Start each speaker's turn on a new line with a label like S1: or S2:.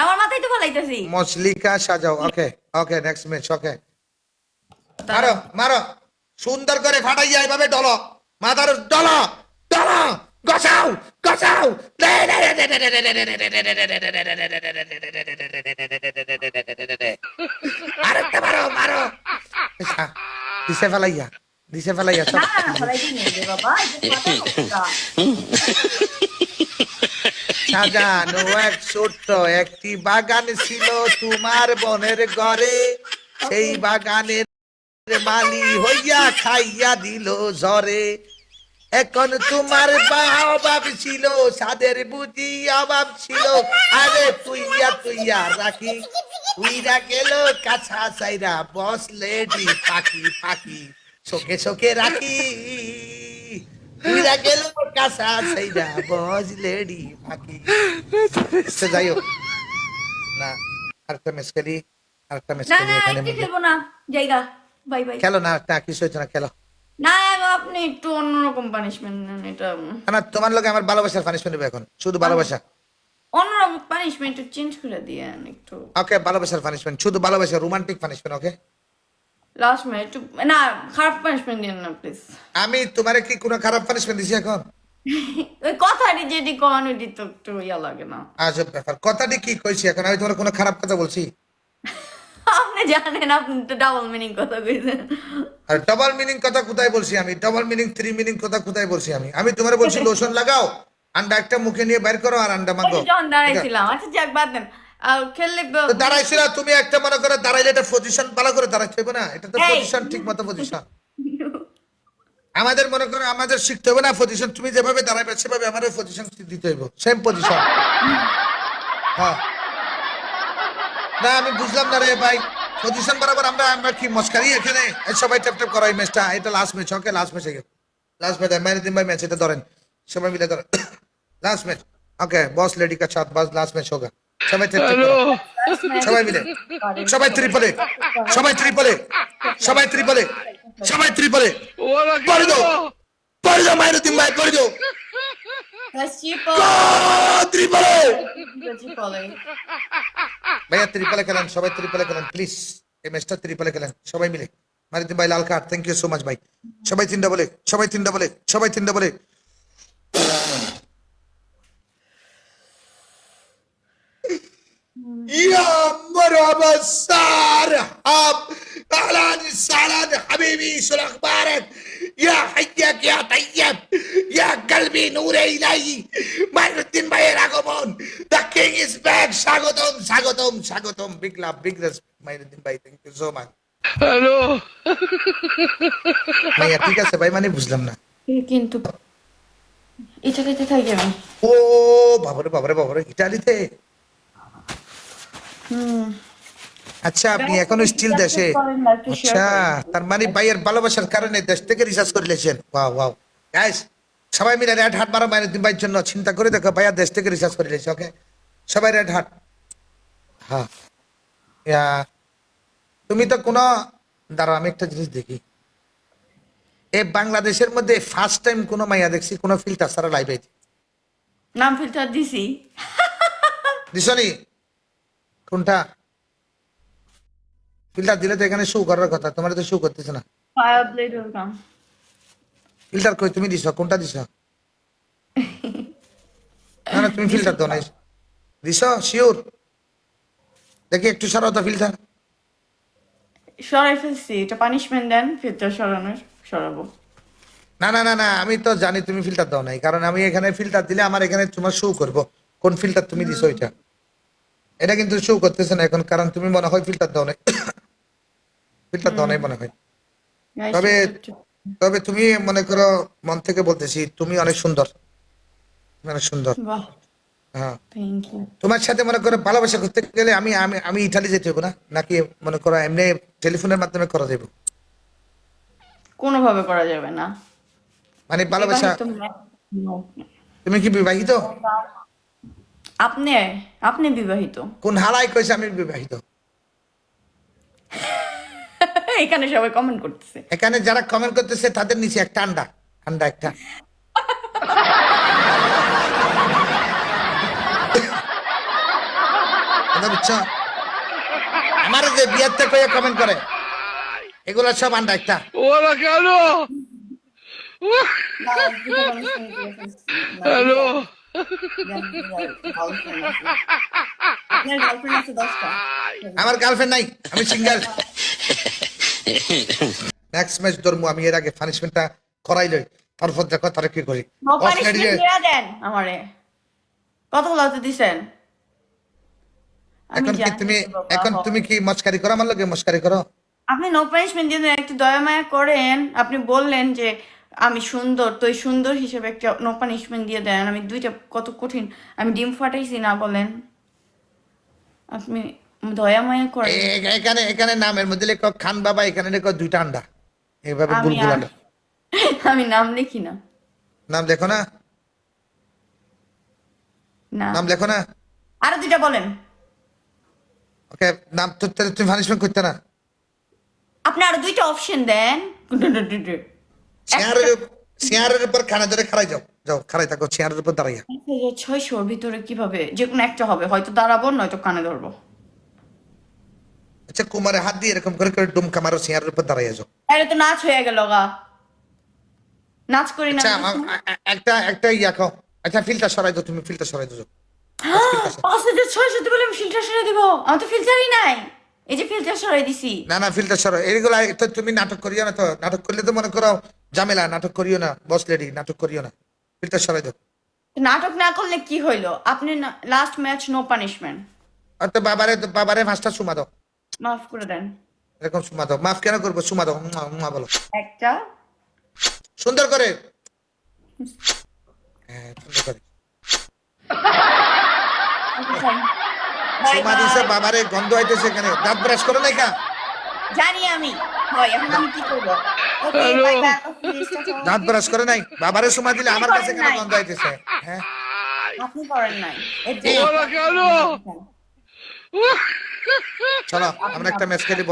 S1: আমার মাথায় তো ফলাইতেছি।
S2: মছলিকা সাজাও। ওকে ওকে, নেক্সট ম্যাচ। ওকে, মারো মারো, সুন্দর করে ফাটাইয়া এইভাবে ডলো, মাথার ডলো ডলো, গসাও গসাও। আরেকটা মারো মারো। দিশে ফেলাইয়া, দিশে ফেলাইয়া সব।
S1: না না না, ফলাই দিই রে বাবা, এটা মাথার সমস্যা।
S2: সাজানো এক ছোট্ট একটি বাগান ছিল তোমার বনের ঘরে, সেই বাগানের মালি হইয়া খাইয়া দিল ঝরে। এখন তোমার অভাব ছিল, সাদের বুঝি অভাব ছিল, আরে তুইয়া তুইয়া রাখি, উইরা গেল কাছা চাইরা বসলেডি পাখি পাখি, শোকে শোকে রাখি, উইরা গেল কাছা চাইরা বসলেডি পাখি। আচ্ছা যাই হোক না, আরেকটা ম্যাচ খেলি, আরেকটা ম্যাচ
S1: না
S2: খেলি
S1: না,
S2: এখানে
S1: আজকে
S2: মধ্যে।
S1: খেলবো না, জায়গা। Bye bye.
S2: খেলো না, একটা কিছু হচ্ছে না, খেলো
S1: না, আপনি একটু অন্যরকম পানিশমেন্ট নেন, এটা
S2: না। তোমার লোক আমার ভালোবাসার পানিশমেন্ট নেবে এখন, শুধু ভালোবাসা।
S1: অন্যরকম পানিশমেন্ট চেঞ্জ করে দিয়েন একটু।
S2: ওকে, ভালোবাসার পানিশমেন্ট, শুধু ভালোবাসা, রোমান্টিক পানিশমেন্ট। ওকে,
S1: লাস্ট মিনিট একটু, না খারাপ পানিশমেন্ট দিন না প্লিজ।
S2: আমি তোমারে কি কোনো খারাপ পানিশমেন্ট দিছি এখন?
S1: ওই কথাটি যেটি কন ওইটি তো একটু ইয়া লাগে না?
S2: আজব ব্যাপার, কথাটি কি কইছি এখন? আমি তোমার কোনো খারাপ কথা বলছি?
S1: আপনি জানেন, আপনি তো ডাবল মিনিং কথা কইছেন।
S2: আর ডাবল মিনিং কথা কোথায় বলছি আমি? ডাবল মিনিং, থ্রি মিনিং কথা কোথায় বলছি আমি? আমি তোমারে বলছি লোশন লাগাও, আন্ডা একটা মুখে নিয়ে বের করো আর আন্ডা মাগো।
S1: যখন দাঁড়াইছিলাম, আচ্ছা যাক বাদ দেন। খেললে
S2: তো দাঁড়াইছিল তুমি, একটা মনে করো দাঁড়াইলে এটা পজিশন ভালো করে দাঁড়াইতে হবে না? এটা তো
S1: এই।
S2: পজিশন, ঠিক মতো পজিশন। আমাদের মনে করো আমাদের শিখতে হবে না পজিশন? তুমি যেভাবে দাঁড়াবে সেভাবে আমাদের পজিশন দিতে হইব, সেম পজিশন। হ্যাঁ, না আমি বুঝলাম না রে ভাই, পজিশন বরাবর আমরা আমরা কি মস্কারি এখানে? এই সবাই ট্যাপ ট্যাপ করো এই ম্যাচটা, এটা লাস্ট ম্যাচ। ওকে, লাস্ট ম্যাচ গেল, লাস্ট ম্যাচ মাইনুদ্দিন ভাই ম্যাচ, এটা ধরেন সবাই মিলে ধরেন, লাস্ট ম্যাচ। ওকে, বস লেডি কা সাথ বস লাস্ট ম্যাচ হোগা, সবাই ট্যাপ ট্যাপ করো, সবাই মিলে, সবাই ত্রিপলে, সবাই ত্রিপলে, সবাই ত্রিপলে, সবাই ত্রিপলে, পড়ে দাও, পড়ে দাও মাইনুদ্দিন ভাই, পড়ে দাও ত্রিপলে। ভাইয়া ত্রিপলে খেলেন, সবাই ত্রিপলে খেলেন প্লিজ, এই ম্যাচটা ত্রিপলে খেলেন সবাই মিলে। মারিদিন ভাই লাল card, thank you so much ভাই। সবাই তিনটা বলে, সবাই তিনটা বলে, সবাই তিনটা বলে। يا مرحبا سارحب، اهلا وسهلا حبيبي، شو اخبارك؟ يا حيك يا طيب، يا قلبي نور الهي، মাইনুদ্দিন ভাইয়ের আগমন, দ্য কিং ইজ ব্যাক। স্বাগতম স্বাগতম স্বাগতম, big love big respect Mainuddin ভাই, thank you so much. Hello ভাইয়া, ঠিক আছে ভাই, মানে বুঝলাম না
S1: কিন্তু ইটালিতে থাকি আমি।
S2: ও বাবারে বাবারে বাবারে, ইটালিতে? আচ্ছা, আপনি এখনো স্টিল দেশে? আচ্ছা, তার মানে ভাইয়ের ভালোবাসার কারণে দেশ থেকে রিসার্চ করে লেছেন। ওয়াও ওয়াও গাইস, সবাই মিলে রেড হার্ট মারো মাইনুদ্দিন ভাইয়ের জন্য। চিন্তা করে দেখো, ভাইয়া দেশ থেকে রিসার্চ করে লেছে। ওকে, সবাই রেড হার্ট। হ্যাঁ, তুমি তো কোনো, দাঁড়াও আমি একটা জিনিস দেখি, এই বাংলাদেশের মধ্যে ফার্স্ট টাইম কোনো মাইয়া দেখছি কোনো ফিল্টার ছাড়া লাইভ আইতে।
S1: নাম ফিল্টার দিছি।
S2: দিশনি কোনটা? ফিল্টার দিলে তো এখানে শো করার কথা, তোমার তো শো করতেছে না।
S1: Fire blade welcome.
S2: ফিল্টার কই তুমি দিছ? কোনটা দিছ? না না, তুমি ফিল্টার দাও নাই, দিছ শিওর? দেখি একটু সরাও তো ফিল্টার।
S1: সরাই ফেলছি, এটা পানিশমেন্ট দেন ফিল্টার সরানোর, সরাবো।
S2: না না না না, আমি তো জানি তুমি ফিল্টার দাও নাই, কারণ আমি এখানে ফিল্টার দিলে আমার এখানে তোমার শো করবো কোন ফিল্টার তুমি দিছো। ওইটা এটা কিন্তু শো করতেছে না এখন, কারণ তুমি মনে হয় ফিল্টার দাও নাই, ফিল্টার দাও নাই মনে হয়। তবে তবে তুমি মনে করো, মন থেকে বলতেছি তুমি অনেক সুন্দর, তুমি অনেক সুন্দর।
S1: বাহ,
S2: হ্যাঁ,
S1: থ্যাংক ইউ।
S2: তোমার সাথে মনে করো ভালোবাসা করতে গেলে আমি আমি আমি ইটালি যেতে হবে না নাকি? মনে করো এমনি টেলিফোনের মাধ্যমে করা যাবে?
S1: কোনোভাবে করা যাবে না।
S2: মানে ভালোবাসা।
S1: বিবাহিত no.
S2: তুমি কি বিবাহিত?
S1: আপনি আপনি বিবাহিত?
S2: কোন হালাই কইছে আমি বিবাহিত?
S1: এখানে সবাই কমেন্ট করতেছে।
S2: এখানে যারা কমেন্ট করতেছে তাদের নিচে একটা আন্ডা, আন্ডা একটা। কথা বুঝছো? আমার যে বিয়েতে কয়ে কমেন্ট করে এগুলো সব আন্ডা একটা।
S3: ওরা কেন?
S1: Guys, দুটো punishment দিয়ে ফেলছি।
S3: হ্যালো
S1: Girlfriend আছে। আপনার গার্লফ্রেন্ড আছে 10টা।
S2: আমার গার্লফ্রেন্ড নাই, আমি সিঙ্গেল। নেক্সট ম্যাচ ধরবো আমি, এর আগে পানিশমেন্টটা করাই লই, তারপর দেখো তারা কি করি।
S1: No punishment দিয়া দেন আমারে। কতগুলো তো দিছেন? আমি
S2: এখন কি
S1: জানি
S2: তুমি
S1: তো বাবা,
S2: এখন
S1: হয়।
S2: তুমি কি মস্কারি করো আমার লগে? মস্কারি করো?
S1: আপনি নো পানিশমেন্ট দিয়ে দেন, একটু দয়া মায়া করেন। আপনি বললেন যে আমি সুন্দর, তো এই সুন্দর হিসেবে একটা নো পানিশমেন্ট দিয়ে দেন। আমি দুইটা কত কঠিন, আমি ডিম ফাটাইছি না বলেন। আপনি দয়া মায়া করেন।
S2: এখানে এখানে নামের মধ্যে লেখো খান বাবা, এখানে লেখো 2টা আন্ডা, এইভাবে
S1: আমি
S2: গুলগুলা
S1: আর- আমি নাম লিখি না।
S2: নাম লেখো না,
S1: না,
S2: নাম লেখো না।
S1: আরো দুইটা বলেন।
S2: ওকে, নাম তো তাহলে তুমি পানিশমেন্ট করতে না।
S1: আপনি আরো দুইটা অপশন দেন।
S2: চেয়ারের উপর খানা ধরে খারাই যাও, যাও খারাই থাকো চেয়ারের উপর দাঁড়াইয়া।
S1: 1600 ভিতরে কিভাবে যে কোনো একটা হবে, হয়তো দাঁড়াবো নয়তো কানে ধরবো।
S2: আচ্ছা, কোমরে হাত দিয়ে এরকম করে করে ডুমকা মারো, চেয়ারের উপর দাঁড়াইয়া যাও।
S1: তাহলে তো নাচ হয়ে গেল গা। নাচ করি না।
S2: আচ্ছা একটা একটা ইয়া খাও। আচ্ছা ফিল্টার সরাই দাও, তুমি ফিল্টার সরাই দাও।
S1: 5600 বলে আমি ফিল্টার সরাই দিব? আমার তো ফিল্টারই নাই। এই যে ফিল্টার সরাই দিছি।
S2: না না ফিল্টার সরাই, এইগুলা তো তুমি নাটক করিও না তো। নাটক করলে তো মনে করো ঝামেলা, নাটক করিও না বস লেডি, নাটক করিও না, ফিল্টার সরাই দাও।
S1: নাটক না করলে কি হইলো? আপনি লাস্ট ম্যাচ নো পানিশমেন্ট।
S2: আর তো বাবারে 5টা সুমা দাও,
S1: মাফ করে দেন।
S2: এরকম সুমা দাও। মাফ কেন করবো? সুমা দাও, মুয়া, মুয়া বলো
S1: একটা
S2: সুন্দর করে। হ্যাঁ সুন্দর করে
S1: বাই
S2: সুমা দিছে
S1: বাই।
S2: বাবারে, গন্ধ হইতেছে এখানে। দাঁত ব্রাশ করো না কা?
S1: জানি আমি। হয়, এখন আমি কি করবো? ওকে,
S3: Hello.
S1: Bye bye.
S2: দাঁত ব্রাশ করে নাই? বাবারে সুমা দিলে আমার কাছে কেন
S1: নাই।
S2: গন্ধ হইতেছে? হ্যাঁ
S1: আপনি করেন নাই। এর জন্য-
S3: ওরা কেন?
S2: চলো আমরা একটা ম্যাচ খেলি।